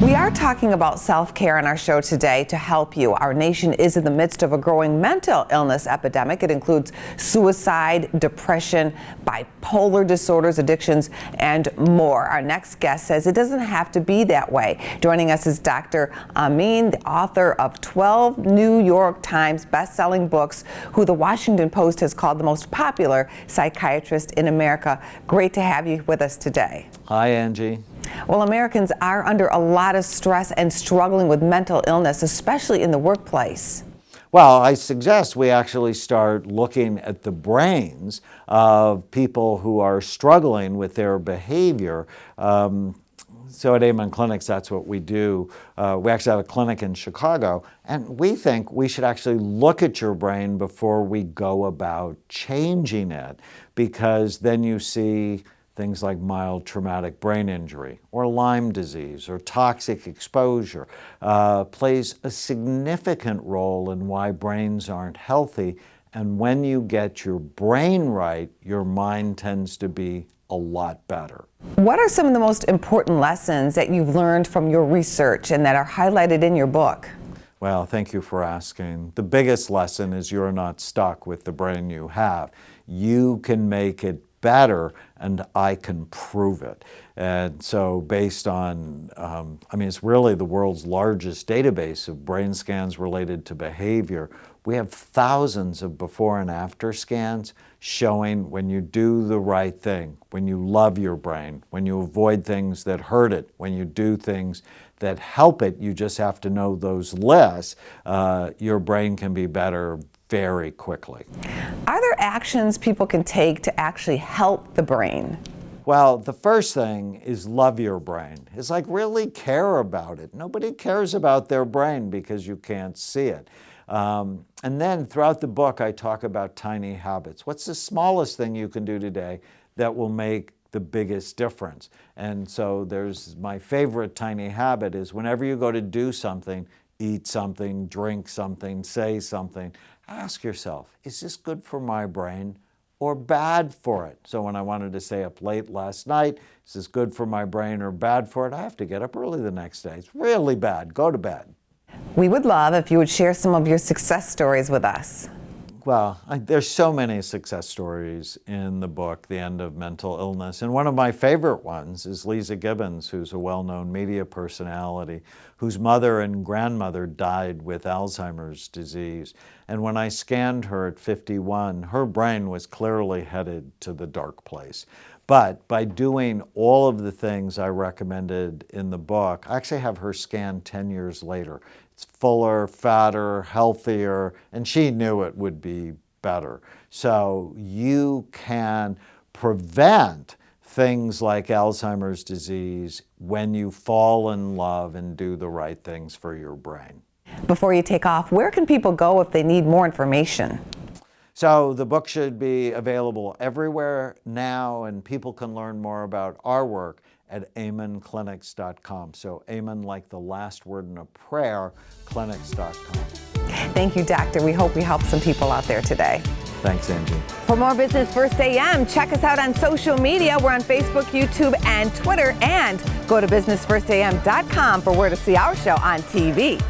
We are talking about self-care on our show today to help you. Our nation is in the midst of a growing mental illness epidemic. It includes suicide, depression, bipolar disorders, addictions, and more. Our next guest says it doesn't have to be that way. Joining us is Dr. Amin, the author of 12 New York Times best-selling books, who the Washington Post has called the most popular psychiatrist in America. Great to have you with us today. Hi, Angie. Well, Americans are under a lot of stress and struggling with mental illness, especially in the workplace. Well, I suggest we actually start looking at the brains of people who are struggling with their behavior. So at Amen Clinics, that's what we do. We actually have a clinic in Chicago, and we think we should actually look at your brain before we go about changing it, because then you see things like mild traumatic brain injury or Lyme disease or toxic exposure plays a significant role in why brains aren't healthy. And when you get your brain right, your mind tends to be a lot better. What are some of the most important lessons that you've learned from your research and that are highlighted in your book? Well, thank you for asking. The biggest lesson is you're not stuck with the brain you have. You can make it better, and I can prove it. And so based on, it's really the world's largest database of brain scans related to behavior. We have thousands of before and after scans showing when you do the right thing, when you love your brain, when you avoid things that hurt it, when you do things that help it, you just have to know those lists, your brain can be better very quickly. Are there actions people can take to actually help the brain? Well, the first thing is love your brain. It's like really care about it. Nobody cares about their brain because you can't see it. And then throughout the book, I talk about tiny habits. What's the smallest thing you can do today that will make the biggest difference? And so there's my favorite tiny habit is whenever you go to do something, eat something, drink something, say something, ask yourself, is this good for my brain or bad for it? So when I wanted to stay up late last night, is this good for my brain or bad for it? I have to get up early the next day. It's really bad. Go to bed. We would love if you would share some of your success stories with us. Well, there's so many success stories in the book, The End of Mental Illness. And one of my favorite ones is Lisa Gibbons, who's a well-known media personality, whose mother and grandmother died with Alzheimer's disease. And when I scanned her at 51, her brain was clearly headed to the dark place. But by doing all of the things I recommended in the book, I actually have her scanned 10 years later. It's fuller, fatter, healthier, and she knew it would be better. So you can prevent things like Alzheimer's disease when you fall in love and do the right things for your brain. Before you take off, where can people go if they need more information? So the book should be available everywhere now, and people can learn more about our work at amenclinics.com. So Amen like the last word in a prayer, clinics.com. Thank you, Doctor. We hope we help some people out there today. Thanks, Angie. For more Business First AM, check us out on social media. We're on Facebook, YouTube, and Twitter. And go to businessfirstam.com for where to see our show on TV.